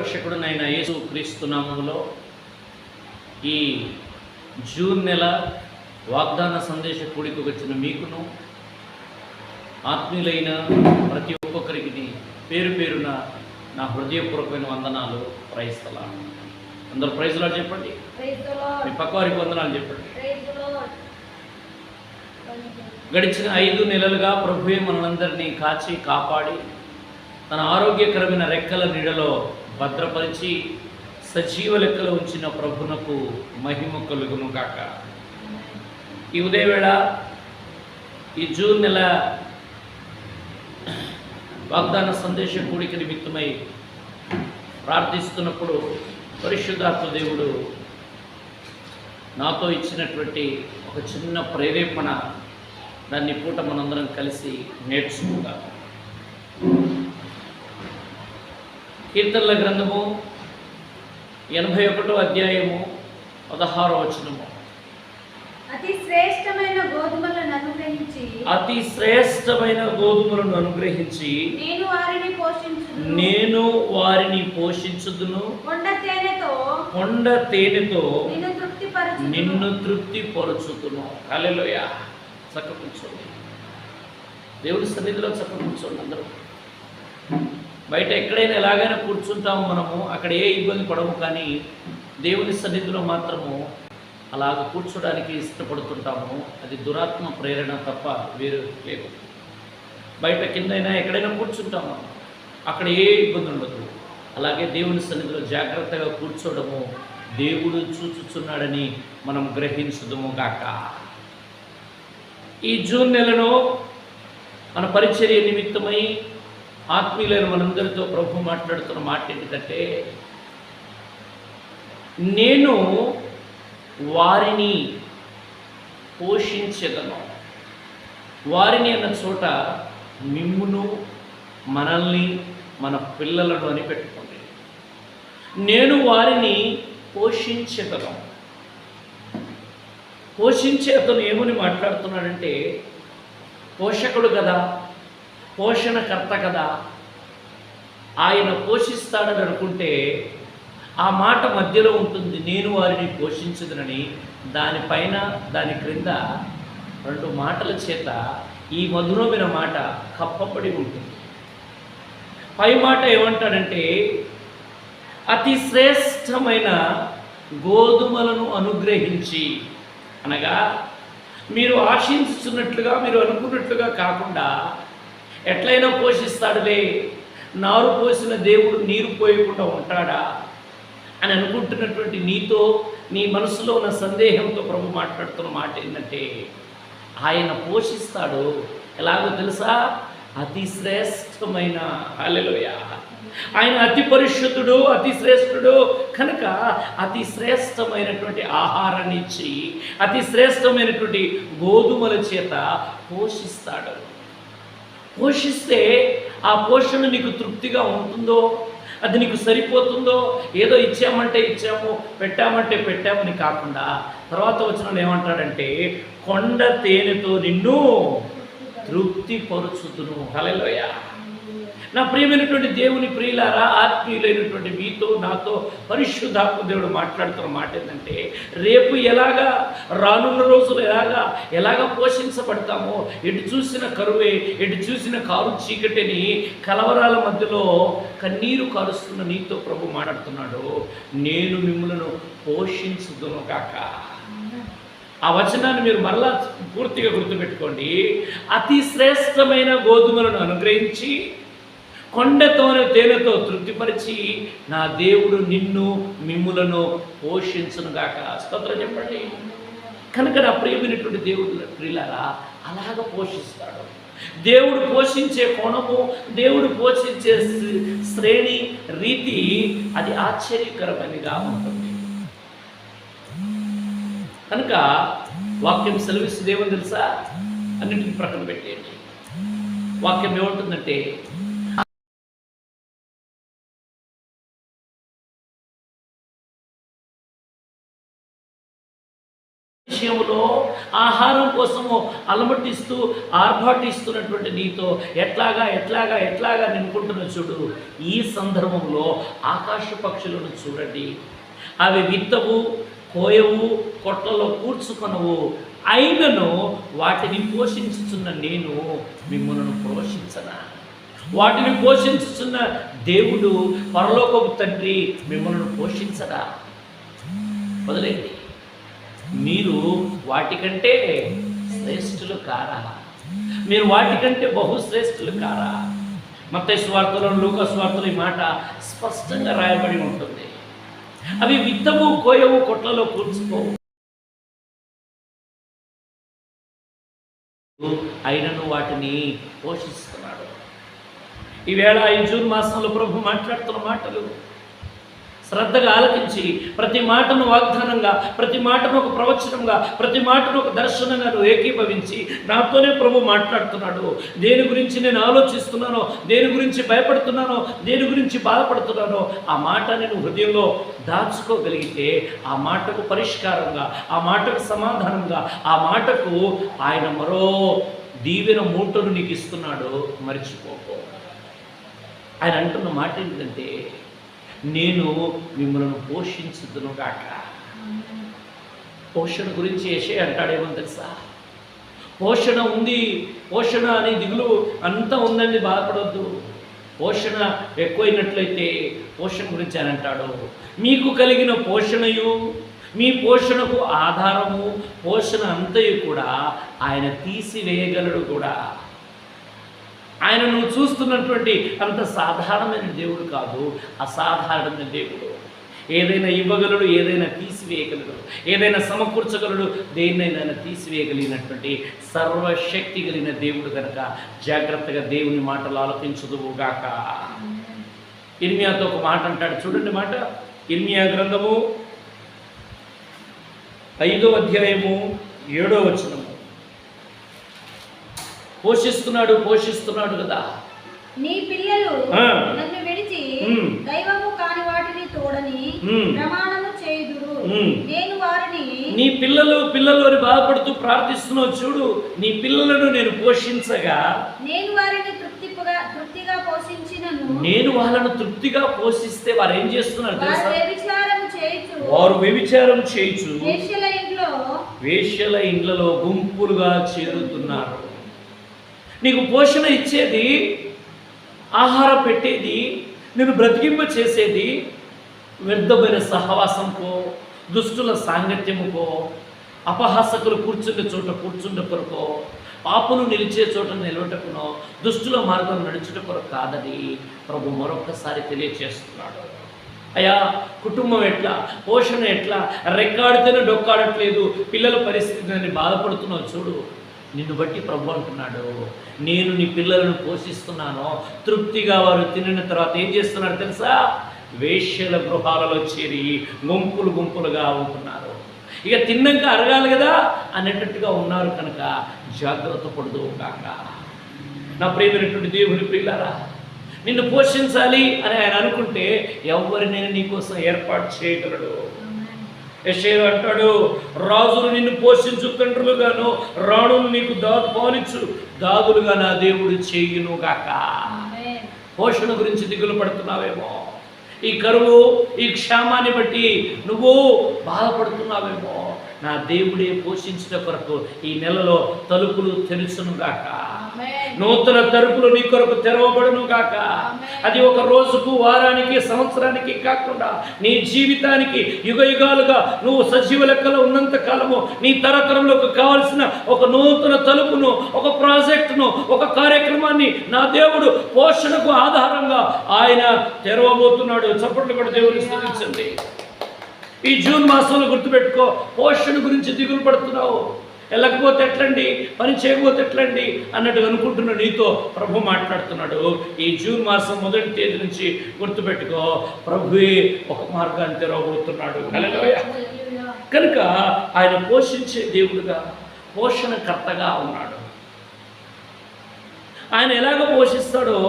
రక్షకుడునైన యేసు క్రీస్తు నామములో ఈ జూన్ నెల వాగ్దాన సందేశ కూడికి వచ్చిన మీకును ఆత్మీయులైన ప్రతి ఒక్కొక్కరికి పేరు పేరున నా హృదయపూర్వకమైన వందనాలు. Praise the Lord. అందరూ ప్రైజ్ ది లార్డ్ చెప్పండి. మీ పక్కవారికి వందనాలు చెప్పండి. గడిచిన 5 నెలలుగా ప్రభువే మనందరినీ కాచి కాపాడి తన ఆరోగ్యకరమైన రెక్కల నీడలో భద్రపరిచి సజీవ లెక్కలో ఉంచిన ప్రభునకు మహిమ కలుగును గాక. ఈ ఉదయవేళ ఈ జూన్ నెల వాగ్దాన సందేశ కూడిక నిమిత్తమై ప్రార్థిస్తున్నప్పుడు పరిశుద్ధాత్మ దేవుడు నాతో ఇచ్చినటువంటి ఒక చిన్న ప్రేరేపణ, దాన్ని పూట మనందరం కలిసి నేర్చుకుందాం. కీర్తనల గ్రంథము 81వ అధ్యాయము 16వ వచనము. అతి శ్రేష్టమైన గోధుమలను అనుగ్రహించి నేను వారిని పోషించుదును, కొండ తేనెతో నిన్ను తృప్తిపరచుదును. హల్లెలూయా. చక్క కూర్చోండి, దేవుడి సన్నిధిలో చక్క కూర్చోండి. అందరూ బయట ఎక్కడైనా ఎలాగైనా కూర్చుంటాము మనము, అక్కడ ఏ ఇబ్బంది పడము, కానీ దేవుని సన్నిధిలో మాత్రము అలాగ కూర్చోడానికి ఇష్టపడుతుంటాము. అది దురాత్మ ప్రేరణ తప్ప వేరు లేదు. బయట కిందైనా ఎక్కడైనా కూర్చుంటాము, అక్కడ ఏ ఇబ్బంది ఉండదు. అలాగే దేవుని సన్నిధిలో జాగ్రత్తగా కూర్చోవడము దేవుడు చూచుచున్నాడని మనం గ్రహించుదుము గాక. ఈ జూన్ నెలలో మన పరిచర్య నిమిత్తమై ఆత్మీయులైన మనందరితో ప్రభు మాట్లాడుతున్న మాట ఏంటంటే, నేను వారిని పోషించెదను. వారిని అన్న చోట మిమ్మును, మనల్ని, మన పిల్లలను అని పెట్టుకోండి. నేను వారిని పోషించెదను. పోషించే అతను ఏమని మాట్లాడుతున్నాడంటే, పోషకుడు కదా, పోషణకర్త కదా, ఆయన పోషిస్తాడని అనుకుంటే ఆ మాట మధ్యలో ఉంటుంది, నేను వారిని పోషించదనని. దానిపైన దాని క్రింద 2 మాటల చేత ఈ మధురమైన మాట కప్పబడి ఉంటుంది. పై మాట ఏమంటాడంటే, అతి శ్రేష్టమైన గోధుమలను అనుగ్రహించి, అనగా మీరు ఆశించుతున్నట్లుగా, మీరు అనుకున్నట్లుగా కాకుండా, ఎట్లయినా పోషిస్తాడులే, నారు పోసిన దేవుడు నీరు పోయకుండా ఉంటాడా అని అనుకుంటున్నటువంటి నీతో, నీ మనసులో ఉన్న సందేహంతో ప్రభు మాట్లాడుతున్న మాట ఏంటంటే, ఆయన పోషిస్తాడు. ఎలాగో తెలుసా? అతి శ్రేష్టమైన. హల్లెలూయా. ఆయన అతి పరిశుద్ధుడు, అతి శ్రేష్ఠుడు కనుక అతి శ్రేష్టమైనటువంటి ఆహారాన్ని ఇచ్చి, అతి శ్రేష్టమైనటువంటి గోధుమల చేత పోషిస్తాడు. పోషిస్తే ఆ పోషణ నీకు తృప్తిగా ఉంటుందో, అది నీకు సరిపోతుందో, ఏదో ఇచ్చామంటే ఇచ్చాము, పెట్టామంటే పెట్టామని కాకుండా, తర్వాత వచనంలో ఏమంటాడంటే, కొండ తేనెతో నిన్ను తృప్తిపరుచుదును. హల్లెలూయా. నా ప్రియమైనటువంటి దేవుని ప్రియులారా, ఆత్మీయులైనటువంటి మీతో నాతో పరిశుద్ధాత్మ దేవుడు మాట్లాడుతున్న మాట ఏంటంటే, రేపు ఎలాగా, రానున్న రోజులు ఎలాగా పోషించబడతామో, ఎటు చూసిన కరువే, ఎటు చూసిన కారు చీకటిని, కలవరాల మధ్యలో కన్నీరు కారుస్తున్న నీతో ప్రభు మాట్లాడుతున్నాడు, నేను మిమ్మల్ని పోషించుదును గాక. ఆ వచనాన్ని మీరు మరలా పూర్తిగా గుర్తుపెట్టుకోండి. అతి శ్రేష్టమైన గోధుమలను అనుగ్రహించి, కొండతోనే తేనెతో తృప్తిపరిచి, నా దేవుడు నిన్ను మిమ్ములను పోషించునుగాక. స్తోత్రం చెప్పండి. కనుక నా ప్రియమైనటువంటి దేవుడు ప్రియులారా, అలాగ పోషిస్తాడు. దేవుడు పోషించే కోణము, దేవుడు పోషించే శ్రేణి, రీతి అది ఆశ్చర్యకరమైనదిగా ఉంటుంది. కనుక వాక్యం సెలవిస్తుంది ఏమని తెలుసా? అన్నింటిని ప్రక్కన పెట్టేయండి. వాక్యం ఏముంటుందంటే, విషయంలో ఆహారం కోసము అలమటిస్తూ ఆర్భాటిస్తున్నటువంటి నీతో ఎట్లాగా నినుకుంటున్న చూడు. ఈ సందర్భంలో ఆకాశ పక్షులను చూడండి. అవి విత్తవు, కోయవు, కొట్లలో కూర్చుకొనవు, అయినను వాటిని పోషించుచున్న నేను మిమ్మల్ని పోషించనా? వాటిని పోషించుచున్న దేవుడు పరలోకపు తండ్రి మిమ్మల్ని పోషించడా? వదిలేండి. మీరు వాటికంటే శ్రేష్ఠులు కారా? మీరు వాటికంటే బహుశ్రేష్ఠులు కారా? మత్తయి సువార్తలో, లూకా సువార్తలో ఈ మాట స్పష్టంగా రాయబడి ఉంటుంది. అవి విత్తవు, కోయవు, కొట్లలో కూర్చుకోవు, అయినను వాటిని పోషిస్తున్నాడు. ఈవేళ ఈ జూన్ మాసంలో ప్రభు మాట్లాడుతున్న మాటలు శ్రద్ధగా ఆలకించి, ప్రతి మాటను వాగ్దానంగా, ప్రతి మాటను ఒక ప్రవచనంగా, ప్రతి మాటను ఒక దర్శనంగా నువ్వు ఏకీభవించి, నాతోనే ప్రభు మాట్లాడుతున్నాడు. దేని గురించి నేను ఆలోచిస్తున్నానో, దేని గురించి భయపడుతున్నానో, దేని గురించి బాధపడుతున్నానో ఆ మాట నేను హృదయంలో దాచుకోగలిగితే, ఆ మాటకు పరిష్కారంగా, ఆ మాటకు సమాధానంగా, ఆ మాటకు ఆయన మరో దీవెన మూటను నీకు ఇస్తున్నాడు. మర్చిపోకో. ఆయన అంటున్న మాట ఏంటంటే, నేను మిమ్మల్ని పోషించుదును గాక. పోషణ గురించి యెషయా అంటాడేమో తెలుసా? పోషణ ఉంది, పోషణ అనే దిగులు అంతా ఉందండి, బాధపడవద్దు. పోషణ ఎక్కువైనట్లయితే పోషణ గురించి ఆయన అంటాడు, మీకు కలిగిన పోషణయు, మీ పోషణకు ఆధారము, పోషణ అంతయు కూడా ఆయన తీసివేయగలడు కూడా. ఆయన నువ్వు చూస్తున్నటువంటి అంత సాధారణమైన దేవుడు కాదు, అసాధారణమైన దేవుడు. ఏదైనా ఇవ్వగలడు, ఏదైనా తీసివేయగలడు, ఏదైనా సమకూర్చగలడు, దేన్నైనా తీసివేయగలిగినటువంటి సర్వశక్తి కలిగిన దేవుడు కనుక జాగ్రత్తగా దేవుని మాటలు ఆలోచించదువుగాక. ఇర్మియాతో ఒక మాట అంటాడు, చూడండి మాట. ఇర్మియా గ్రంథము 5వ అధ్యాయము 7వ వచనము. పోషిస్తున్నాడు కదా. నీ పిల్లలు నన్ను విడిచి దైవము కాని వాటిని తోడని ప్రమాణము చేయుదురు. నేను వారిని, నీ పిల్లలు అని బాధపడుతూ ప్రార్థిస్తున్నావు చూడు. నీ పిల్లలను నేను పోషించగా, నేను వారిని తృప్తిగా పోషించినను. నేను వాళ్ళను తృప్తిగా పోషిస్తే వారు ఏం చేస్తున్నారు తెలుసా? వారు వ్యభిచారం చేయుచు వేశ్యల ఇండ్లలో గుంపులుగా చేరుతున్నారు. నీకు పోషణ ఇచ్చేది, ఆహారం పెట్టేది, నేను బ్రతికింప చేసేది వ్యర్థమైన సహవాసంకో, దుష్టుల సాంగత్యముకో, అపహాసకులు కూర్చుండే చోట కూర్చుండే కొరకో, పాపులు నిలిచే చోట నిలవటకునో, దుష్టుల మార్గం నడుచుట కొరకు కాదని ప్రభు మరొక్కసారి తెలియచేస్తున్నాడు. అయ్యా, కుటుంబం ఎట్లా, పోషణ ఎట్లా, రెక్కాడితేనే డొక్కాడట్లేదు, పిల్లల పరిస్థితిని బాధపడుతున్నావు చూడు. నిన్ను బట్టి ప్రభు అంటున్నాడు, నేను నీ పిల్లలను పోషిస్తున్నాను. తృప్తిగా వారు తినిన తర్వాత ఏం చేస్తున్నారు తెలుసా? వేశ్యల గృహాలలో చేరి గుంపులుగా ఉంటున్నారు. ఇక తిన్నాక అరగాలి కదా అనేటట్టుగా ఉన్నారు కనుక జాగ్రత్త పడుతూ కాక. నా ప్రియమైనటువంటి దేవుని ప్రియులారా, నిన్ను పోషించాలి అని ఆయన అనుకుంటే ఎవరినైనా నీకోసం ఏర్పాటు చేయగలడు. యెషయా అంటాడు, రాజులు నిన్ను పోషించు తండ్రులుగాను, రాణులు నీకు పాలించు దాదులుగా నా దేవుడు చేయును గాక. పోషణ గురించి దిగులు పడుతున్నావేమో, ఈ కరువు, ఈ క్షామాన్ని బట్టి నువ్వు బాధపడుతున్నావేమో, నా దేవుడే పోషించిన కొరకు ఈ నెలలో తలుపులు తెరుచును గాక. నూతన తలుపులు నీ కొరకు తెరవబడును గాక. అది ఒక రోజుకు, వారానికి, సంవత్సరానికి కాకుండా నీ జీవితానికి యుగాలుగా నువ్వు సజీవ లెక్కలో ఉన్నంత కాలము నీ తరతరంలోకి కావాల్సిన ఒక నూతన తలుపును, ఒక ప్రాజెక్టును, ఒక కార్యక్రమాన్ని నా దేవుడు పోషణకు ఆధారంగా ఆయన తెరవబోతున్నాడు. చప్పట్లు కూడా దేవుని స్తుతించండి. ఈ జూన్ మాసంలో గుర్తుపెట్టుకో, పోషణ గురించి దిగులు పడుతున్నావు, వెళ్ళకపోతే ఎట్లండి, పని చేయకపోతే ఎట్లండి అన్నట్టు అనుకుంటున్న నీతో ప్రభు మాట్లాడుతున్నాడు. ఈ జూన్ మాసం 1వ తేదీ నుంచి గుర్తుపెట్టుకో, ప్రభువే ఒక మార్గాన్ని తెరవబోతున్నాడు. హల్లెలూయా. కనుక ఆయన పోషించే దేవుడుగా, పోషణకర్తగా ఉన్నాడు. ఆయన ఎలాగ పోషిస్తాడో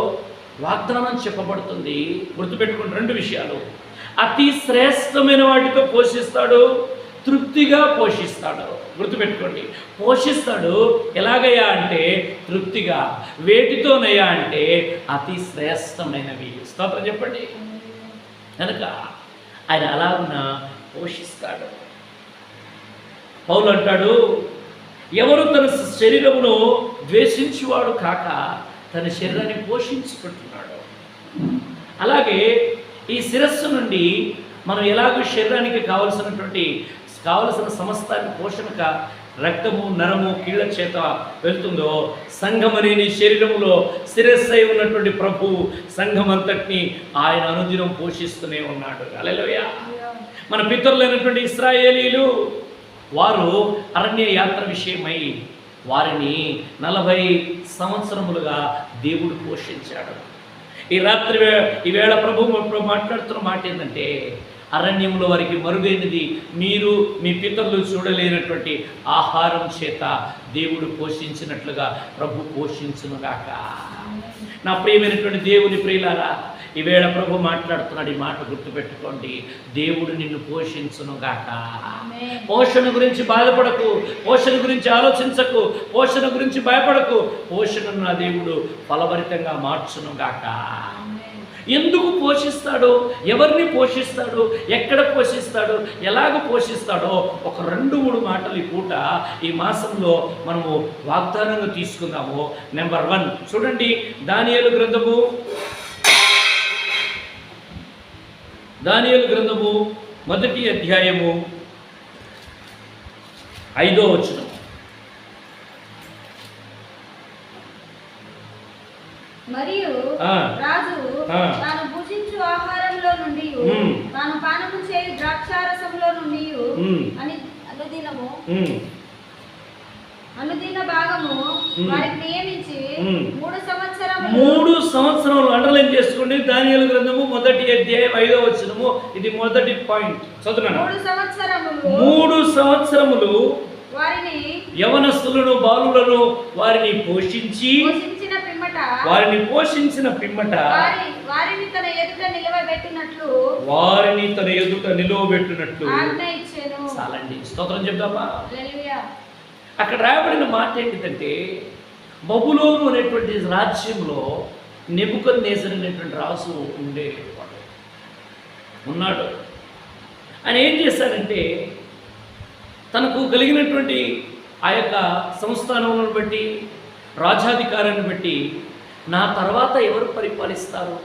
వాగ్దానం చెప్పబడుతుంది. గుర్తుపెట్టుకుని 2 విషయాలు. అతి శ్రేష్టమైన వాటితో పోషిస్తాడు, తృప్తిగా పోషిస్తాడు. గుర్తుపెట్టుకోండి, పోషిస్తాడు. ఎలాగయ్యా అంటే తృప్తిగా. వేటితోనయ్యా అంటే అతి శ్రేష్టమైనవి. స్తోత్రం చెప్పండి. కనుక ఆయన అలాగున పోషిస్తాడు. పౌలు అంటాడు, ఎవరు తన శరీరమును ద్వేషించువాడు కాక తన శరీరాన్ని పోషించుకుంటున్నాడు. అలాగే ఈ శిరస్సు నుండి మనం ఎలాగో శరీరానికి కావలసిన సమస్తాన్ని పోషణక రక్తము, నరము, కీళ్ళ చేత వెళ్తుందో, సంఘం అనే నీ శరీరంలో శిరస్సై ఉన్నటువంటి ప్రభు సంఘం అంతటిని ఆయన అనుదినం పోషిస్తూనే ఉన్నాడు. హల్లెలూయా. మన పితరులైనటువంటి ఇశ్రాయేలీలు వారు అరణ్య యాత్ర విషయమై వారిని 40 సంవత్సరములుగా దేవుడు పోషించాడు. ఈవేళ ప్రభు మాట్లాడుతున్న మాట ఏంటంటే, అరణ్యంలో వారికి మరుగైనది మీరు మీ పితరులు చూడలేనటువంటి ఆహారం చేత దేవుడు పోషించినట్లుగా ప్రభు పోషించునుగాక. నా ప్రియమైనటువంటి దేవుని ప్రియులారా, ఈవేళ ప్రభు మాట్లాడుతున్నాడు. ఈ మాట గుర్తుపెట్టుకోండి, దేవుడు నిన్ను పోషించునుగాక. పోషణ గురించి బాధపడకు, పోషణ గురించి ఆలోచించకు, పోషణ గురించి భయపడకు. పోషణను నా దేవుడు ఫలభరితంగా మార్చునుగాక. ఎందుకు పోషిస్తాడో, ఎవరిని పోషిస్తాడో, ఎక్కడ పోషిస్తాడో, ఎలాగ పోషిస్తాడో ఒక 2-3 మాటలు ఈ పూట ఈ మాసంలో మనము వాగ్దానంగా తీసుకుందాము. నెంబర్ 1 చూడండి, దానియేలు గ్రంథము 1వ అధ్యాయము 5వ వచనం. మరియు రాజు తాను భుజించు ఆహారంలో నుండి తాను పానము చేయు ద్రాక్షారసంలో నుండి అనుదిన భాగము వారికి నియమించి 3 సంవత్సరములు అండర్లైన్ చేసుకోండి. దానియేలు గ్రంథము 1వ అధ్యాయం 5వ వచనము. ఇది మొదటి పాయింట్ చదువుతున్నాను. 3 సంవత్సరములు వారిని యవనస్తులను, బాలులను వారిని పోషించిన పిమ్మట వారిని తన ఎదుట నిలవబెట్టినట్లు చాలండి. స్తోత్రం చెప్దామా. అక్కడ రాయబడిన మాట ఏంటిదంటే, బబులోను అనేటువంటి రాజ్యంలో నెబుకద్నెజరు అనేటువంటి రాజు ఉన్నాడు. ఆయన ఏం చేశాడంటే, తనకు కలిగినటువంటి ఆ యొక్క సంస్థానములను బట్టి, రాజాధికారాన్ని బట్టి, నా తర్వాత ఎవరు పరిపాలిస్తారు,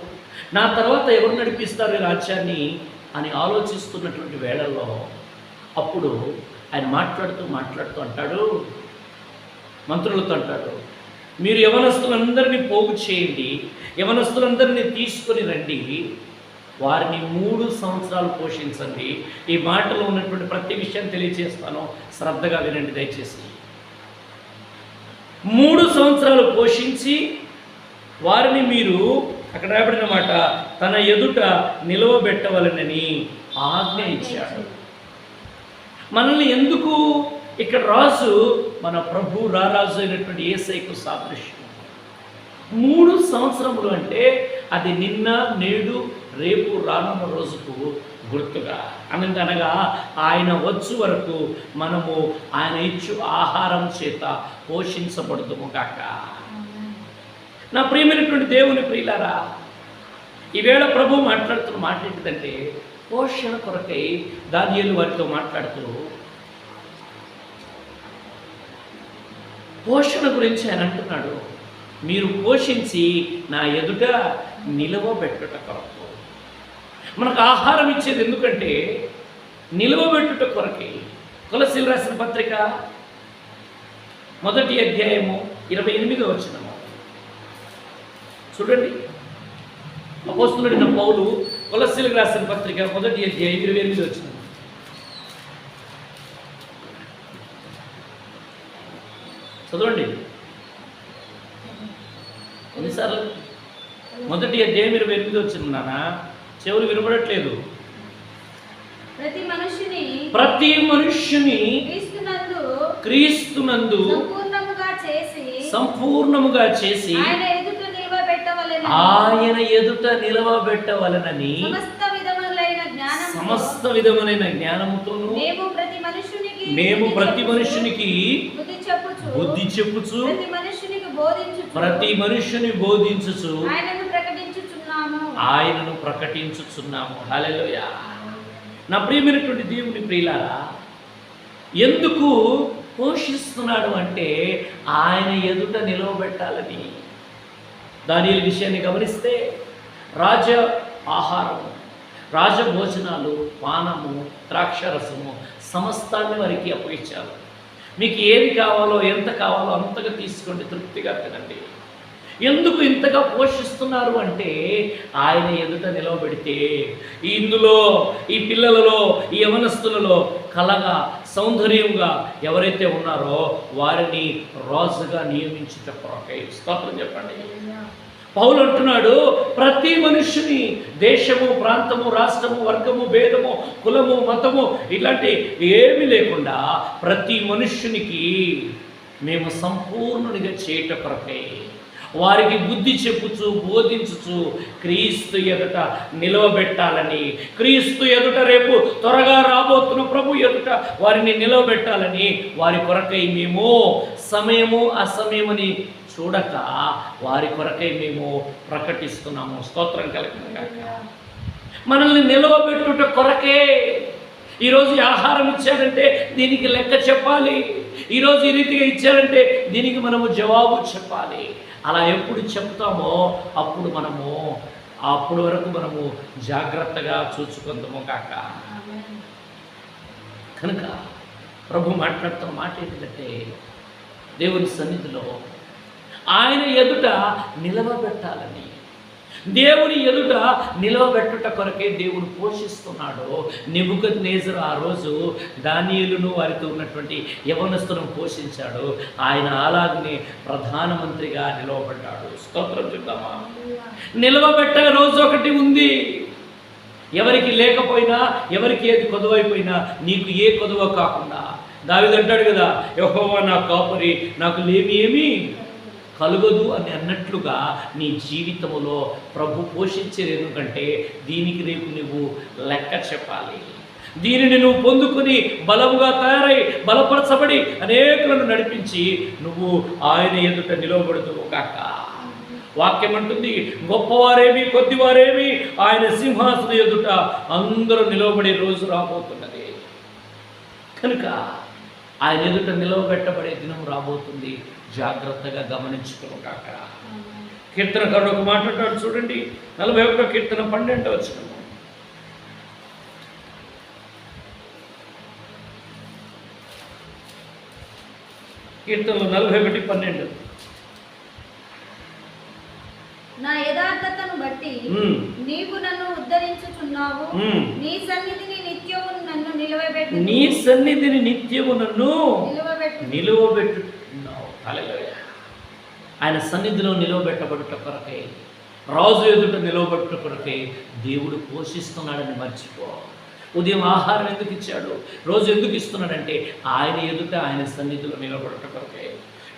నా తర్వాత ఎవరు నడిపిస్తారు ఈ రాజ్యాన్ని అని ఆలోచిస్తున్నటువంటి వేళల్లో అప్పుడు ఆయన మాట్లాడుతూ అంటాడు, మంత్రులతో అంటాడు, మీరు యవనస్తులందరినీ పోగు చేయండి, యవనస్తులందరినీ తీసుకొని రండి, వారిని 3 సంవత్సరాలు పోషించండి. ఈ మాటలో ఉన్నటువంటి ప్రతి విషయాన్ని తెలియజేస్తాను, శ్రద్ధగా వినండి దయచేసి. 3 సంవత్సరాలు పోషించి వారిని మీరు, అక్కడ రాయబడిన మాట, తన ఎదుట నిలవబెట్టవలనని ఆజ్ఞ ఇచ్చాడు. మనల్ని ఎందుకు ఇక్కడ రాజు మన ప్రభు రారాజు అయినటువంటి యేసయ్యకు సాదృశ్యం. 3 సంవత్సరములు అంటే అది నిన్న, నేడు, రేపు, రానున్న రోజుకు గుర్తుగా అనగా ఆయన వచ్చు వరకు మనము ఆయన ఇచ్చు ఆహారం చేత పోషించబడుతుము కాక. నా ప్రియమైనటువంటి దేవుని ప్రియులారా, ఈవేళ ప్రభు మాట్లాడుతున్న మాట ఏంటిదంటే, పోషణ కొరకై దానియేలు వారితో మాట్లాడుతూ పోషణ గురించి ఆయన అంటున్నాడు, మీరు పోషించి నా ఎదుట నిలవబెట్టుట కొరకు. మనకు ఆహారం ఇచ్చేది ఎందుకంటే నిలవబెట్టుట కొరకే. కొలస్సీలు రాసిన పత్రిక 1వ అధ్యాయము 28వ వచనము చూడండి. అపోస్తలుడైన పౌలు కొలస్సీలకు రాసిన పత్రిక 1వ అధ్యాయం 28వ వచనం. చదవండి ఎన్నిసార్లు. 1వ అధ్యాయం 28వ వచనం. నాన్న చెవులు వినబడట్లేదు. ప్రతి మనుష్యుని క్రీస్తునందు సంపూర్ణముగా చేసి ఆయన ఎదుట నిలవబెట్టవలనని సమస్త విధమైన జ్ఞానముతోను మేము ప్రతి మనుషునికి బుద్ధి చెప్పుచు ప్రతి మనుషుని బోధించుచు ఆయనను ప్రకటించుచున్నాము. హల్లెలూయా. నా ప్రియమైనటువంటి దేవుని ప్రియులారా, ఎందుకు పోషిస్తున్నాడు అంటే ఆయన ఎదుట నిలవబెట్టాలని. దానియేలు విషయాన్ని గమనిస్తే రాజ ఆహారము, రాజభోజనాలు, పానము, ద్రాక్షరసము సమస్తాన్ని వారికి అప్పగించారు. మీకు ఏది కావాలో ఎంత కావాలో అంతగా తీసుకోండి, తృప్తిగా తినండి. ఎందుకు ఇంతగా పోషిస్తున్నారు అంటే ఆయన ఎదుట నిలవబెడితే ఇందులో ఈ పిల్లలలో ఈ యవనస్తులలో కళగా సౌందర్యంగా ఎవరైతే ఉన్నారో వారిని రాజుగా నియమించుట కొరకై. స్తోత్రం చెప్పండి. పౌలు అంటున్నాడు, ప్రతి మనుషుని దేశము, ప్రాంతము, రాష్ట్రము, వర్గము, భేదము, కులము, మతము ఇలాంటి ఏమీ లేకుండా ప్రతి మనుష్యునికి మేము సంపూర్ణుడిగా చేయట కొరకై వారికి బుద్ధి చెప్పుచు బోధించుచు క్రీస్తు ఎదుట నిలవబెట్టాలని, క్రీస్తు ఎదుట రేపు త్వరగా రాబోతున్న ప్రభు ఎదుట వారిని నిలవబెట్టాలని వారి కొరకై మేము సమయము అసమయమని చూడక వారి కొరకై మేము ప్రకటిస్తున్నాము. స్తోత్రం కలుగునుగాక. మనల్ని నిలవబెట్టుట కొరకే. ఈరోజు ఆహారం ఇచ్చారంటే దీనికి లెక్క చెప్పాలి. ఈరోజు ఈ రీతిగా ఇచ్చారంటే దీనికి మనము జవాబు చెప్పాలి. అలా ఎప్పుడు చెప్తామో అప్పుడు వరకు మనము జాగ్రత్తగా చూసుకుందాము కాక. కనుక ప్రభు మాట్లాడుతున్న మాట ఏంటంటే దేవుని సన్నిధిలో ఆయన ఎదుట నిలవబెట్టాలని, దేవుని ఎదుట నిలవబెట్టుట కొరకే దేవుడు పోషిస్తున్నాడు. నెబుకద్నెజరు ఆ రోజు దానియేలును వారితో ఉన్నటువంటి యవనస్తులను పోషించాడు. ఆయన అలాగనే ప్రధానమంత్రిగా నిలవబడ్డాడు. స్తోత్రం చెప్తామా. నిలవబెట్ట రోజు ఒకటి ఉంది. ఎవరికి లేకపోయినా, ఎవరికి ఏది కొదువైపోయినా నీకు ఏ కొదువ కాకుండా. దావీదు అంటాడు కదా, యెహోవా నా కాపరి, నాకు లేమి ఏమీ కలుగదు అని అన్నట్లుగా నీ జీవితంలో ప్రభు పోషించేది. ఎందుకంటే దీనికి రేపు నువ్వు లెక్క చెప్పాలి. దీనిని నువ్వు పొందుకొని బలముగా తయారై బలపరచబడి అనేకులను నడిపించి నువ్వు ఆయన ఎదుట నిలవబడుదువు కాక. వాక్యం అంటుంది, గొప్పవారేమి కొద్దివారేమి ఆయన సింహాసనం ఎదుట అందరూ నిలవబడే రోజు రాబోతున్నది. కనుక ఆయన ఎదుట నిలవబెట్టబడే దినం రాబోతుంది. జాగ్రత్తగా గమనించుకోగాక. కీర్తనకారుడు ఒక మాట అంటాడు చూడండి, 41వ కీర్తన 12వ వచనం. కీర్తనలు 41:12. నా యథార్థతను బట్టి నీవు నన్ను ఉద్ధరించుచున్నావు. నీ సన్నిధిని నిత్యము నన్ను నిలవబెట్టు. నీ సన్నిధిని నిత్యము నన్ను నిలవబెట్టుచున్నావు. హల్లెలూయా. ఆయన సన్నిధిలో నిలవబెట్టబడుట కొరకే, రాజు ఎదుట నిలవబెట్టుట కొరకే దేవుడు పోషిస్తున్నాడని మర్చిపో. ఉదయం ఆహారం ఎందుకు ఇచ్చాడు, రోజు ఎందుకు ఇస్తున్నాడంటే ఆయన ఎదుట ఆయన సన్నిధిలో నిలబడుట కొరకే.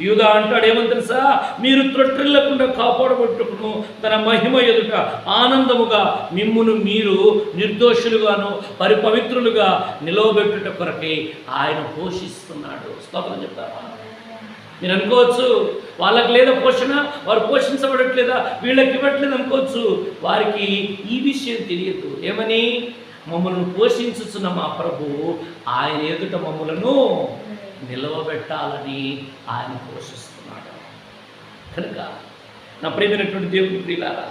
యూదా అంటాడు, ఏమని తెలుసా, మీరు త్రొట్టిల్లకుండా కాపాడబట్టుకును తన మహిమ ఎదుట ఆనందముగా మిమ్మును మీరు నిర్దోషులుగాను పరిపవిత్రులుగా నిలవబెట్టుట కొరకే ఆయన పోషిస్తున్నాడు. స్తోత్రం చెప్తారా. మీరు అనుకోవచ్చు, వాళ్ళకి లేదా పోషణ, వారు పోషించబడట్లేదా, వీళ్ళకి ఇవ్వట్లేదు అనుకోవచ్చు. వారికి ఈ విషయం తెలియదు. ఏమని, మమ్మల్ని పోషించుచున్న మా ప్రభు ఆయన ఎదుట మమ్మలను నిలవబెట్టాలని ఆయన పోషిస్తున్నాడు. కనుక నా ప్రియమైనటువంటి దేవుని ప్రియులారా,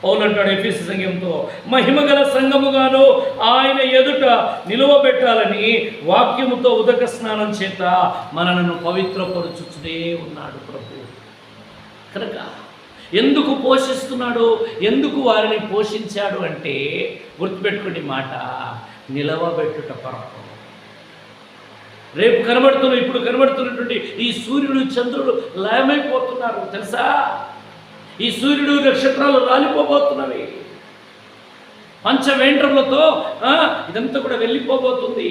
పౌలు అంటాడు ఎఫెసీ సంఘంతో, మహిమగల సంఘముగాను ఆయన ఎదుట నిలువబెట్టాలని వాక్యముతో ఉదక స్నానం చేత మనలను పవిత్రపరుచుచునే ఉన్నాడు ప్రభు. కనుక ఎందుకు పోషిస్తున్నాడు, ఎందుకు వారిని పోషించాడు అంటే గుర్తుపెట్టుకునే మాట, నిలవబెట్టుట కొరకు. రేపు ఇప్పుడు కనబడుతున్నటువంటి ఈ సూర్యుడు చంద్రుడు లయమైపోతున్నారు తెలుసా. ఈ సూర్యుడు నక్షత్రాలు రాలిపోబోతున్నవి. పంచవేంద్రములతో ఇదంతా కూడా వెళ్ళిపోబోతుంది.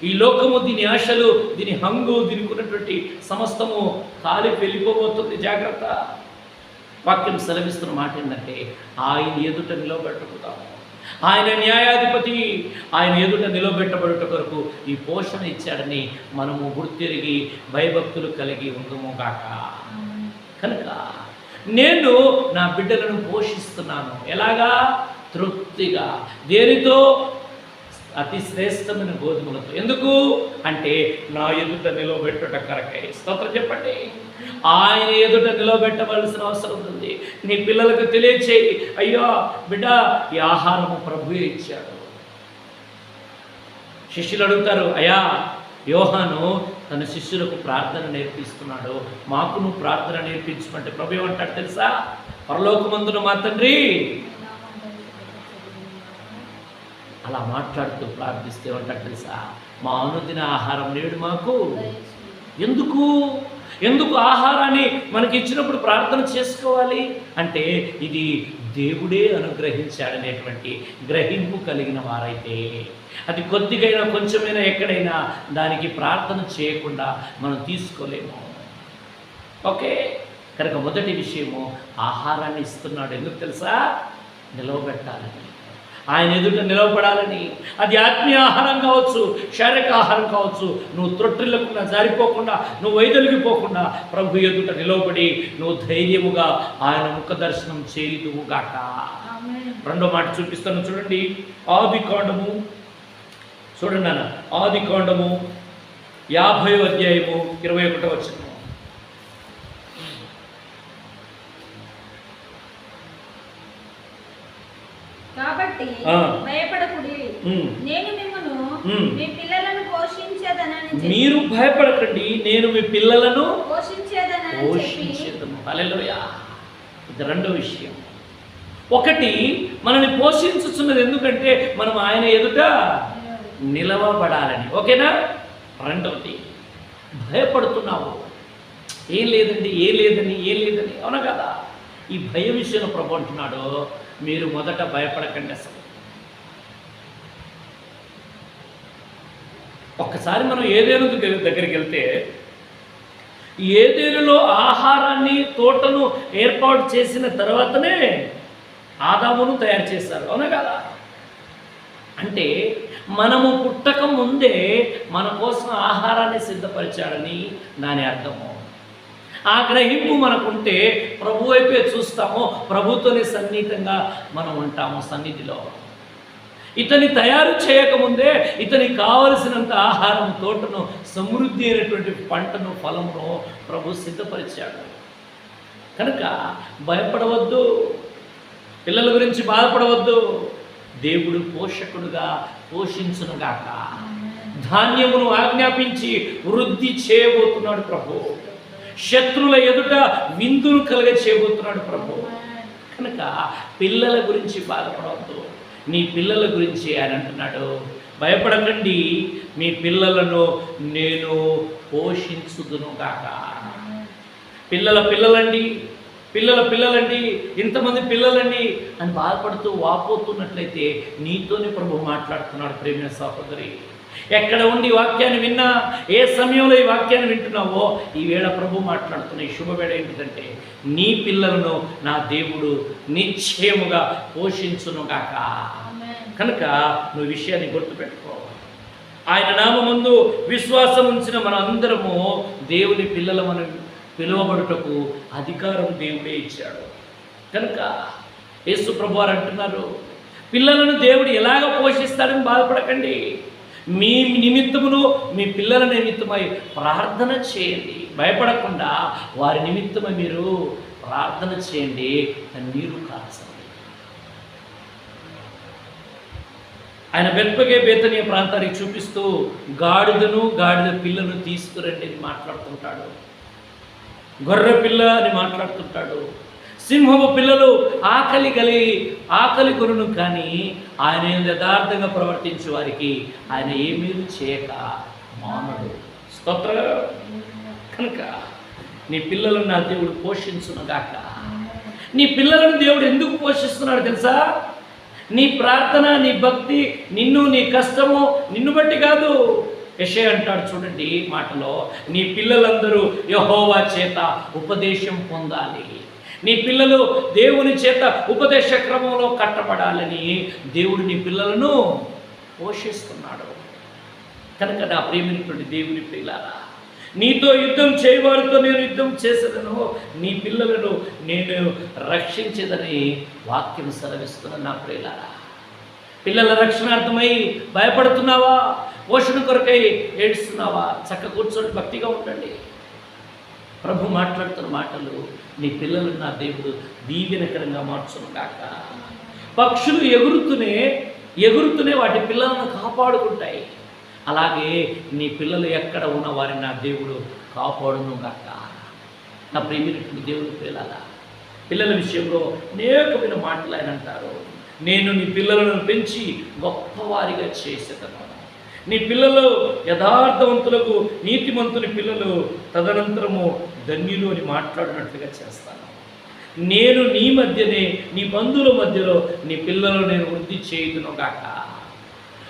ఈ లోకము, దీని ఆశలు, దీని హంగు, దీనికి ఉన్నటువంటి సమస్తము కాలి వెళ్ళిపోబోతుంది. జాగ్రత్త. వాక్యం సెలవిస్తున్న మాట ఏంటంటే ఆయన ఎదుట నిలవబెట్టుకుందాము. ఆయన న్యాయాధిపతి, ఆయన ఎదుట నిలబెట్టబడుట కొరకు ఈ పోషణ ఇచ్చాడని మనము గుర్తిరిగి భయభక్తులు కలిగి ఉందుము గాక. కనుక నేను నా బిడ్డలను పోషిస్తున్నాను. ఎలాగా? తృప్తిగా. దేనితో? అతి శ్రేష్టమైన గోధుమలతో. ఎందుకు అంటే నా ఎదుట నిలబెట్టుట కొరకై. స్తోత్రం చెప్పండి. ఆయన ఎదుట నిలబెట్టవలసిన అవసరం ఉంది. నీ పిల్లలకు తెలియచేయి, అయ్యో బిడ్డ, ఈ ఆహారము ప్రభువే ఇచ్చాడు. శిష్యులు అడుగుతారు, అయ్యా యోహాను తన శిష్యులకు ప్రార్థన నేర్పిస్తున్నాడు, మాకు నువ్వు ప్రార్థన నేర్పించమంటే ప్రభు ఏమంటాడు తెలుసా? పరలోకమందున మా తండ్రి, అలా మాట్లాడుతూ ప్రార్థిస్తే ఏమంటాడు తెలుసా? మా అనుదిన ఆహారం నేడు మాకు. ఎందుకు ఆహారాన్ని మనకి ఇచ్చినప్పుడు ప్రార్థన చేసుకోవాలి అంటే ఇది దేవుడే అనుగ్రహించాడనేటువంటి గ్రహింపు కలిగిన వారైతే, అది కొద్దిగైనా కొంచెమైనా ఎక్కడైనా దానికి ప్రార్థన చేయకుండా మనం తీసుకోలేము. ఓకే, కనుక మొదటి విషయము ఆహారాన్ని ఇస్తున్నాడు. ఎందుకు తెలుసా? నిలవబెట్టాలని, ఆయన ఎదుట నిలవబడాలని. అది ఆత్మీయ ఆహారం కావచ్చు, శారీరక ఆహారం కావచ్చు. నువ్వు త్రొట్టిల్లకుండా, జారిపోకుండా, నువ్వు వైదొలిగిపోకుండా ప్రభు ఎదుట నిలవబడి నువ్వు ధైర్యముగా ఆయన ముఖ దర్శనం చేయుదువుగాక. రెండో మాట చూపిస్తాను చూడండి. ఆదికాండము చూడండి నాన్న, ఆదికాండము 50వ అధ్యాయము 21వ వచనం. కాబట్టి భయపడకుడి, నేను మిమ్మల్ని మీ పిల్లలను పోషించేదనని. మీరు భయపడకండి, నేను మీ పిల్లలను పోషించేదను. హల్లెలూయా. ఇది రెండో విషయం. ఒకటి, మనల్ని పోషించుతున్నది ఎందుకంటే మనం ఆయన ఎదుట నిలవబడాలని. ఓకేనా? రెండవది, భయపడుతున్నావు, ఏం లేదని. అవునా కదా? ఈ భయ విషయంలో ప్రభు అంటున్నాడు, మీరు మొదట భయపడకండి. అసలు ఒక్కసారి మనం ఏదేను దగ్గరికి వెళ్తే, ఏదేనులో ఆహారాన్ని, తోటను ఏర్పాటు చేసిన తర్వాతనే ఆదామును తయారు చేశారు. అవునా కదా? అంటే మనము పుట్టక ముందే మన కోసం ఆహారాన్ని సిద్ధపరిచాడని దాని అర్థము. ఆ గ్రహింపు మనకుంటే ప్రభు వైపే చూస్తాము, ప్రభుతోనే సన్నిహితంగా మనం ఉంటాము సన్నిధిలో. ఇతని తయారు చేయకముందే ఇతనికి కావలసినంత ఆహారం, తోటను, సమృద్ధి అయినటువంటి పంటను, ఫలమును ప్రభు సిద్ధపరిచాడు. కనుక భయపడవద్దు, పిల్లల గురించి బాధపడవద్దు. దేవుడు పోషకుడుగా పోషించునుగాక. ధాన్యమును ఆజ్ఞాపించి వృద్ధి చేయబోతున్నాడు ప్రభు. శత్రువుల ఎదుట విందును కలగ చేయబోతున్నాడు ప్రభు. కనుక పిల్లల గురించి బాధపడవద్దు. నీ పిల్లల గురించి ఆయన అంటున్నాడు, భయపడకండి, మీ పిల్లలను నేను పోషించుదునుగాక. పిల్లలండి, ఇంతమంది పిల్లలండి అని బాధపడుతూ వాపోతున్నట్లయితే నీతోనే ప్రభు మాట్లాడుతున్నాడు. ప్రేమ సహోదరి, ఎక్కడ ఉండి వాక్యాన్ని విన్నా, ఏ సమయంలో ఈ వాక్యాన్ని వింటున్నావో, ఈ వేళ ప్రభు మాట్లాడుతున్న ఈ శుభవేళ ఏంటిదంటే, నీ పిల్లలను నా దేవుడు నిశ్చయముగా పోషించునుగాక. కనుక నువ్వు విషయాన్ని గుర్తుపెట్టుకో. ఆయన నామమందు విశ్వాసం ఉంచిన మనం అందరము దేవుని పిల్లలమని పిలువబడుటకు అధికారం దేవుడే ఇచ్చాడు. కనుక యేసు ప్రభువారు అంటున్నారు, పిల్లలను దేవుడు ఎలాగ పోషిస్తాడని బాధపడకండి. మీ నిమిత్తమును, మీ పిల్లల నిమిత్తమై ప్రార్థన చేయండి. భయపడకుండా వారి నిమిత్తమై మీరు ప్రార్థన చేయండి, నీరు కాచండి. ఆయన బెత్పగే బేతనీయ ప్రాంతానికి చూపిస్తూ గాడిద పిల్లను తీసుకురండి అని మాట్లాడుతుంటాడు. గొర్రె పిల్ల అని మాట్లాడుతుంటాడు. సింహపు పిల్లలు ఆకలి కొనును, కానీ ఆయన యథార్థంగా ప్రవర్తించే వారికి ఆయన ఏమీ చేయక మానడు. స్తోత్రం. కనుక నీ పిల్లలను నా దేవుడు పోషించునుగాక. నీ పిల్లలను దేవుడు ఎందుకు పోషిస్తున్నాడు తెలుసా? నీ ప్రార్థన, నీ భక్తి, నీ కష్టము నిన్ను బట్టి కాదు. యెషయా అంటాడు చూడండి మాటలో, నీ పిల్లలందరూ యెహోవా చేత ఉపదేశం పొందాలి. నీ పిల్లలు దేవుని చేత ఉపదేశ క్రమంలో కట్టబడాలని దేవుడు నీ పిల్లలను పోషిస్తున్నాడు. కనుక నా ప్రియమైనటువంటి దేవుని పిల్లారా, నీతో యుద్ధం చేయవారితో నేను యుద్ధం చేసేదను, నీ పిల్లలను నేను రక్షించేదని వాక్యం సెలవిస్తున్నాను. నా ప్రియులారా, పిల్లల రక్షణార్థమై భయపడుతున్నావా? పోషణ కొరకై ఏడుస్తున్నావా? చక్క కూర్చొని భక్తిగా ఉండండి. ప్రభు మాట్లాడుతున్న మాటలు నీ పిల్లలను నా దేవుడు దీవెనకరంగా మార్చును గాక. పక్షులు ఎగురుతూనే వాటి పిల్లలను కాపాడుకుంటాయి. అలాగే నీ పిల్లలు ఎక్కడ ఉన్న వారిని నా దేవుడు కాపాడును గాక. నా ప్రియమైనటువంటి దేవుడు పిల్లల విషయంలో అనేకమైన మాటలు ఆయన అంటారు. నేను నీ పిల్లలను పెంచి గొప్పవారిగా చేసేదను. నీ పిల్లలు యథార్థవంతులకు నీతిమంతుని పిల్లలు తదనంతరము ధన్యులు అని మాట్లాడినట్లుగా చేస్తాను. నేను నీ మధ్యనే, నీ బంధువుల మధ్యలో నీ పిల్లలను నేను వృద్ధి చేయుదును గాక.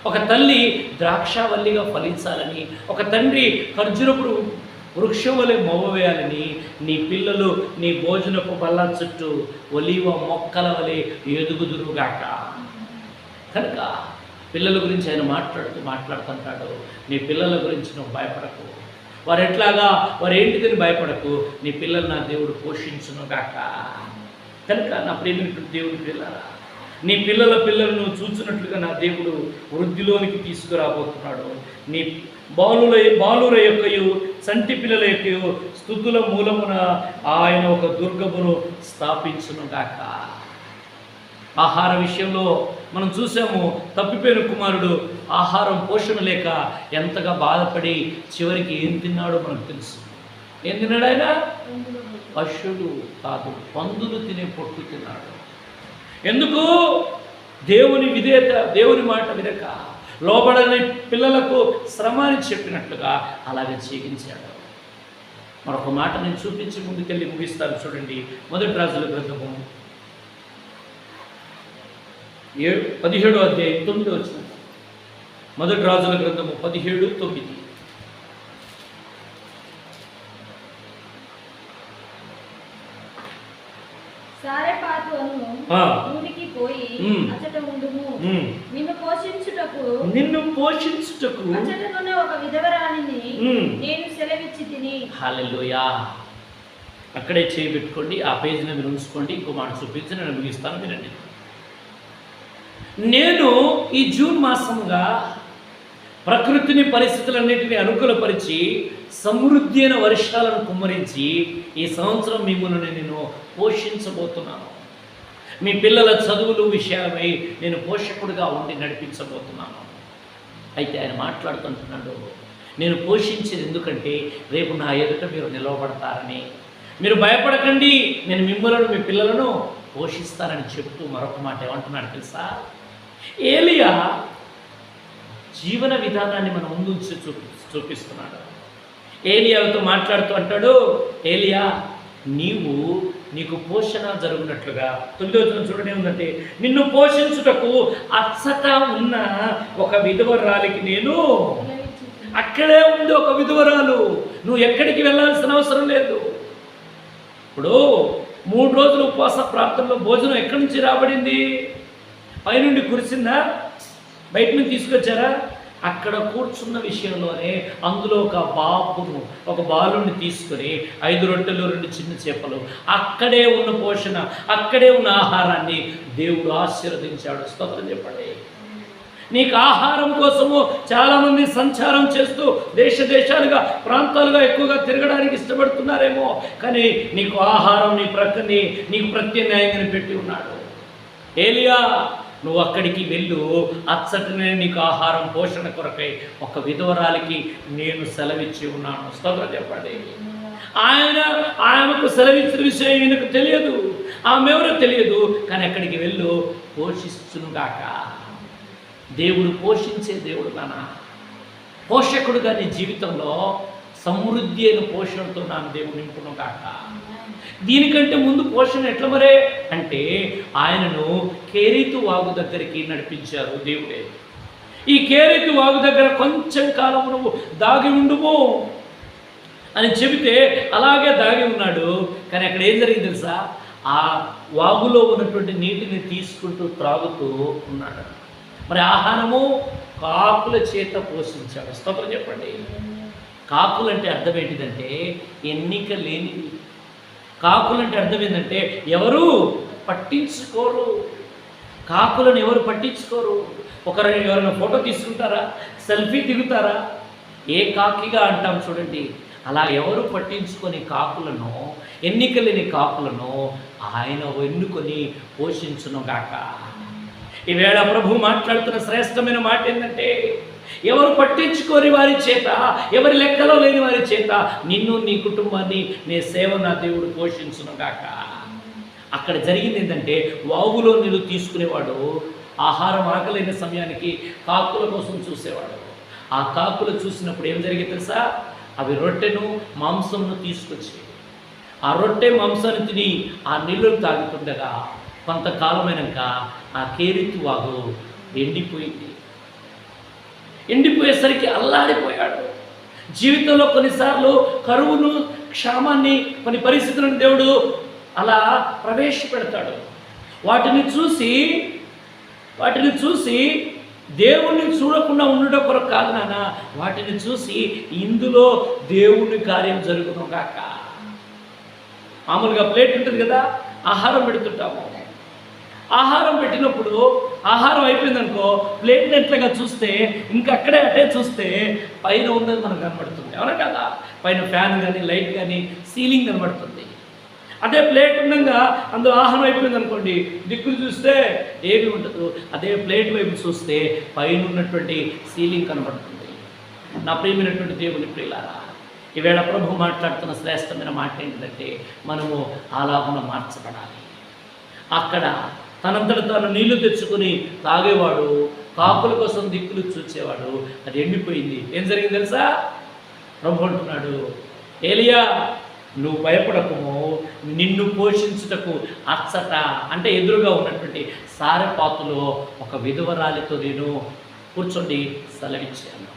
ఒక తల్లి ద్రాక్షావల్లిగా ఫలించాలని, ఒక తండ్రి ఖర్జూరపు వృక్షం వలె మొవ్వవేయాలని నీ పిల్లలు నీ భోజనపు బల్ల చుట్టూ ఒలీవ మొక్కల వలె ఎదుగుదురుగాక. కనుక పిల్లల గురించి ఆయన మాట్లాడుతుంటాడు. నీ పిల్లల గురించి నువ్వు భయపడకు. వారు ఎట్లాగా, వారు ఏంటిదని భయపడకు. నీ పిల్లలు నా దేవుడు పోషించునుగాక. కనుక నా ప్రియమైనటువంటి దేవుని పిల్లరా, నీ పిల్లలను చూసినట్లుగా నా దేవుడు వృద్ధిలోనికి తీసుకురాబోతున్నాడు. నీ బాలుర యొక్కయు సంటి పిల్లల యొక్కయు స్తుతుల మూలమున ఆయన ఒక దుర్గమును స్థాపించునుగాక. ఆహార విషయంలో మనం చూసాము, తప్పిపోయిన కుమారుడు ఆహారం పోషణ లేక ఎంతగా బాధపడి చివరికి ఏం తిన్నాడో మనకు తెలుసు. ఏం తిన్నాడు ఆయన? పశువులు కాదు, పందులు తినే పొట్టు తిన్నాడు. ఎందుకు? దేవుని విధేయత, దేవుని మాట వినక లోబడని పిల్లలకు శ్రమ అని చెప్పినట్లుగా అలాగే జీవించాడు. మరొక మాట నేను చూపించి ముందుకెళ్ళి ముగిస్తాను. చూడండి, మొదటి రాజుల గ్రంథము 17వ అధ్యాయం 9వ వచనం. మొదటి రాజుల గ్రంథము 17:9. సారెపాతు అను ఊరికి పోయి అచ్చట ఉండుము. నిన్ను పోషించుటకు అచ్చటనున్న ఒక విధవరాలిని నేను సెలవిచ్చి తిని. హల్లెలూయా. అక్కడే చేయబెట్టుకోండి, ఆ పేజీని మీరు ఉంచుకోండి. ఇంకో మాట చూపించి నేను ముగిస్తాను, వినండి. నేను ఈ జూన్ మాసంగా ప్రకృతిని, పరిస్థితులన్నింటినీ అనుకూలపరిచి సమృద్ధి అయిన వర్షాలను కుమ్మరించి ఈ సంవత్సరం మిమ్మల్ని నేను పోషించబోతున్నాను. మీ పిల్లల చదువులు విషయమై నేను పోషకుడిగా ఉండి నడిపించబోతున్నాను. అయితే ఆయన మాట్లాడుతుంటున్నాడు, నేను పోషించేది ఎందుకంటే రేపు నా ఎదుట మీరు నిలవబడతారని. మీరు భయపడకండి, నేను మిమ్మల్ని, మీ పిల్లలను పోషిస్తానని చెప్తూ మరొక మాట ఏమంటున్నాడు తెలుసా? ఏలియా జీవన విధానాన్ని మన ముందు చూపిస్తున్నాడు. ఏలియాతో మాట్లాడుతూ అంటాడు, ఏలియా నీకు పోషణ జరుగునట్లుగా. 9వ వచనం చూడనే ఉందంటే, నిన్ను పోషించుటకు అచ్చట ఉన్న ఒక విధవరాలికి నేను. అక్కడే ఉంది ఒక విధవరాలు, నువ్వు ఎక్కడికి వెళ్ళాల్సిన అవసరం లేదు. ఇప్పుడు 3 రోజులు ఉపవాస ప్రార్థనలో భోజనం ఎక్కడి నుంచి రాబడింది? పైనుండి కురిసిందా? బయట నుంచి తీసుకొచ్చారా? అక్కడ కూర్చున్న విషయంలోనే అందులో ఒక బాలుని తీసుకొని 5 రొట్టెలు 2 చిన్న చేపలు, అక్కడే ఉన్న పోషణ, అక్కడే ఉన్న ఆహారాన్ని దేవుడు ఆశీర్వదించాడు. స్తోత్రం చెప్పండి. నీకు ఆహారం కోసము చాలామంది సంచారం చేస్తూ దేశాలుగా ప్రాంతాలుగా ఎక్కువగా తిరగడానికి ఇష్టపడుతున్నారేమో, కానీ నీకు ఆహారం నీ ప్రక్కని నీకు ప్రత్యామ్నాయంగా పెట్టి ఉన్నాడు. ఏలియా, నువ్వు అక్కడికి వెళ్ళు, అచ్చటనే నీకు ఆహారం పోషణ కొరకై ఒక విధవరాలికి నేను సెలవిచ్చి ఉన్నాను. స్తోత్రం చెప్పండి. ఆమెకు సెలవిచ్చిన విషయం ఈయనకు తెలియదు, ఆమె ఎవరో తెలియదు, కానీ అక్కడికి వెళ్ళు, పోషిస్తునుగాక. దేవుడు పోషించే దేవుడు నాన్న. పోషకుడుగా నీ జీవితంలో సమృద్ధి అయిన పోషణతో నాన్న దేవుడు నింపునుగాక. దీనికంటే ముందు పోషణ ఎట్లా మరే అంటే ఆయనను కేరీతు వాగు దగ్గరికి నడిపించారు దేవుడే. ఈ కేరీతు వాగు దగ్గర కొంచెం కాలం నువ్వు దాగి ఉండుము అని చెబితే అలాగే దాగి ఉన్నాడు. కానీ అక్కడ ఏం జరిగింది తెలుసా? ఆ వాగులో ఉన్నటువంటి నీటిని తీసుకుంటూ త్రాగుతూ ఉన్నాడు. మరి ఆహారము కాకుల చేత పోషించాడు. స్తోత్రం చెప్పండి. కాకులు అంటే అర్థం ఏంటిదంటే ఎన్నిక లేనివి. కాకులు అంటే అర్థం ఏంటంటే ఎవరు పట్టించుకోరు. కాకులను ఎవరు పట్టించుకోరు. ఎవరైనా ఫోటో తీసుకుంటారా, సెల్ఫీ దిగుతారా? ఏ కాకిగా అంటాం చూడండి. అలా ఎవరు పట్టించుకొని కాకులను, ఎన్నిక లేని కాకులను ఆయన ఎన్నుకొని పోషించును గాక. ఈవేళ ప్రభు మాట్లాడుతున్న శ్రేష్టమైన మాట ఏంటంటే ఎవరు పట్టించుకోని వారి చేత, ఎవరి లెక్కలో లేని వారి చేత నిన్ను, నీ కుటుంబాన్ని, నీ సేవ నా దేవుడు పోషించును గాక. అక్కడ జరిగింది ఏంటంటే వాగులో నీళ్ళు తీసుకునేవాడు ఆహారం ఆకలైన సమయానికి కాకుల కోసం చూసేవాడు. ఆ కాకులు చూసినప్పుడు ఏం జరిగింది తెలుసా? అవి రొట్టెను మాంసమును తీసుకొచ్చి ఆ రొట్టె మాంసాన్ని తిని ఆ నీళ్ళను తాగుతుండగా కొంతకాలమైనాక ఆ కేరితు వాగు ఎండిపోయింది. ఎండిపోయేసరికి అల్లాడిపోయాడు. జీవితంలో కొన్నిసార్లు కరువును, క్షామాన్ని, కొన్ని పరిస్థితులను దేవుడు అలా ప్రవేశపెడతాడు. వాటిని చూసి దేవుణ్ణి చూడకుండా ఉండడం కొరకు కాదు నాన్న, వాటిని చూసి ఇందులో దేవుని కార్యం జరుగును కాక. మామూలుగా ప్లేట్ ఉంటుంది కదా, ఆహారం పెడుతుంటాము. ఆహారం పెట్టినప్పుడు ఆహారం అయిపోయిందనుకో, ప్లేట్ని ఎట్లుగా చూస్తే ఇంకక్కడే అటే చూస్తే పైన ఉన్నది మనకు కనబడుతుంది. అవునా కదా? పైన ఫ్యాన్ కానీ, లైట్ కానీ, సీలింగ్ కనబడుతుంది. అదే ప్లేట్ ఉండగా అందులో ఆహారం అయిపోయింది అనుకోండి, దిక్కులు చూస్తే ఏమి ఉండదు. అదే ప్లేట్ వైపు చూస్తే పైన ఉన్నటువంటి సీలింగ్ కనబడుతుంది. నా ప్రియమైనటువంటి దేవుని ప్రియులారా, ఈవేళ ప్రభు మాట్లాడుతున్న శ్రేష్టమైన మాట ఏంటంటే మనము అలాగున మార్చబడాలి. అక్కడ తనంతట తాను నీళ్లు తెచ్చుకొని తాగేవాడు, కాకుల కోసం దిక్కులు చూసేవాడు. అది ఎండిపోయింది. ఏం జరిగింది తెలుసా? ప్రభు అంటున్నాడు, ఏలియా నువ్వు భయపడకము, నిన్ను పోషించుటకు అచ్చట అంటే ఎదురుగా ఉన్నటువంటి సారెపాతులో ఒక విధవరాలితో నేను కూర్చోండి సెలవిచ్చాను.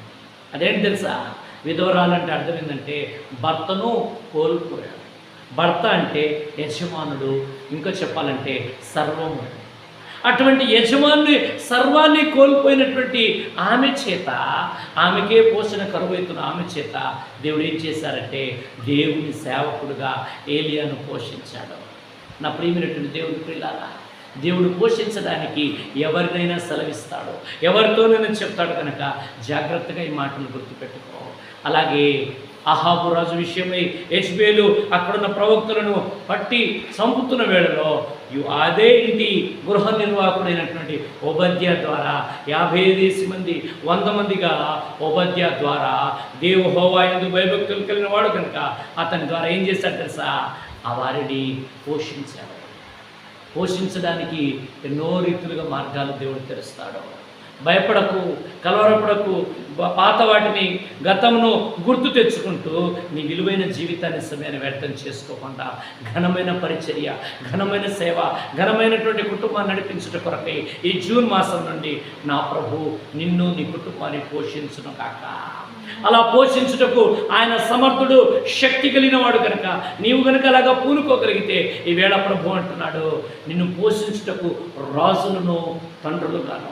అదేంటి తెలుసా? విధవరాలంటే అర్థం ఏంటంటే భర్తను కోల్పోయాడు. భర్త అంటే యజమానుడు, ఇంకా చెప్పాలంటే సర్వము. అటువంటి యజమాని సర్వాన్ని కోల్పోయినటువంటి ఆమె చేత, ఆమెకే పోషణ కరువైతున్న ఆమె చేత దేవుడు ఏం చేశారంటే దేవుని సేవకుడుగా ఏలియాను పోషించాడు. నా ప్రియమైనటువంటి దేవుని ప్రియులారా, దేవుడు పోషించడానికి ఎవరినైనా సెలవిస్తాడు, ఎవరితోనైనా చెప్తాడు. కనుక జాగ్రత్తగా ఈ మాటలు గుర్తుపెట్టుకో. అలాగే అహాబు రాజు విషయమై యెజ్బేలు అక్కడున్న ప్రవక్తలను పట్టి చంపుతున్న వేళలో అదే ఇంటి గృహ నిర్వాహకుడైనటువంటి ఓబద్యా ద్వారా 50 మంది 100 మందిగా ఓబద్యా ద్వారా యెహోవా యందు భయభక్తులు కలిగిన వాడు కనుక అతని ద్వారా ఏం చేశాడు తెలుసా? ఆ వారిని పోషించాడు. పోషించడానికి ఎన్నో రీతులుగా మార్గాలు దేవుడు తెరుస్తాడు. భయపడకు, కలవరపడకు. పాత వాటిని, గతమును గుర్తు తెచ్చుకుంటూ నీ విలువైన జీవితాన్ని సమయాన్ని వ్యర్థం చేసుకోకుండా ఘనమైన పరిచర్య, ఘనమైన సేవ, ఘనమైనటువంటి కుటుంబాన్ని నడిపించుట కొరకై ఈ జూన్ మాసం నుండి నా ప్రభు నిన్ను, నీ కుటుంబాన్ని పోషించును కాక. అలా పోషించుటకు ఆయన సమర్థుడు, శక్తి కలిగిన వాడు కనుక నీవు కనుక అలాగా పూనుకోగలిగితే ఈవేళ ప్రభు అంటున్నాడు, నిన్ను పోషించుటకు రాజులను తండ్రులుగాను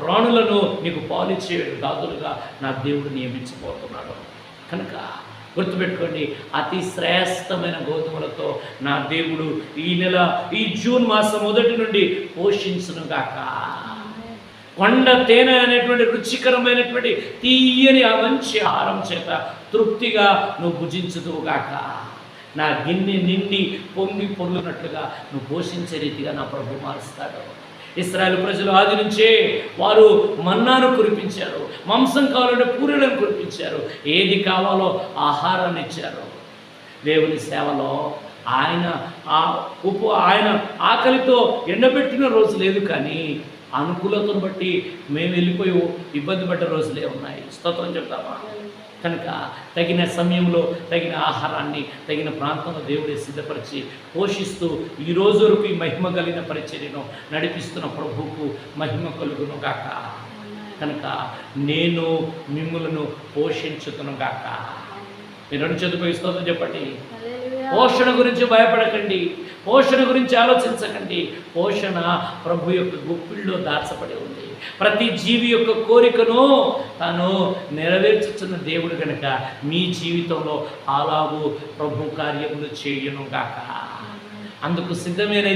రాణులను నీకు పాలిచ్చే దాదులుగా నా దేవుడు నియమించబోతున్నాడు. కనుక గుర్తుపెట్టుకోండి, అతి శ్రేష్టమైన గోధుమలతో నా దేవుడు ఈ జూన్ మాసం మొదటి నుండి పోషించునుగాక. కొండ తేనె అనేటువంటి రుచికరమైనటువంటి తీయని ఆ మంచి ఆహారం చేత తృప్తిగా నువ్వు భుజించుదువుగాక. నా గిన్నె నిండి పొంగి పొర్లునట్లుగా నువ్వు పోషించే రీతిగా నా ప్రభు మారుస్తాడు. ఇశ్రాయేలు ప్రజలు ఆది నుంచే వారు మన్నాను కురిపించారు, మాంసం కావాలంటే పూరీలను కురిపించారు, ఏది కావాలో ఆహారాన్ని ఇచ్చారు. దేవుని సేవలో ఆయన ఆయన ఆకలితో ఎండబెట్టిన రోజు లేదు, కానీ అనుకూలతను బట్టి మేము వెళ్ళిపోయి ఇబ్బంది పడ్డ రోజులే ఉన్నాయి. స్తోత్రం చెప్తామా? కనుక తగిన సమయంలో తగిన ఆహారాన్ని తగిన ప్రాంతంలో దేవుడే సిద్ధపరిచి పోషిస్తూ ఈ రోజు వరకు ఈ మహిమ కలిగిన పరిచర్యను నడిపిస్తున్న ప్రభువుకు మహిమ కలుగును గాక. కనుక నేను మిమ్ములను పోషించుతును గాక. మీరు రెండు చేతులు స్తోత్రం చెప్పండి. పోషణ గురించి భయపడకండి, పోషణ గురించి ఆలోచించకండి. పోషణ ప్రభు యొక్క గుప్పిళ్ళలో దాచబడి ఉంది. ప్రతి జీవి యొక్క కోరికను తాను నెరవేర్చుతున్న దేవుడు కనుక మీ జీవితంలో అలాగూ ప్రభు కార్యములు చేయును గాక. అందుకు సిద్ధమైన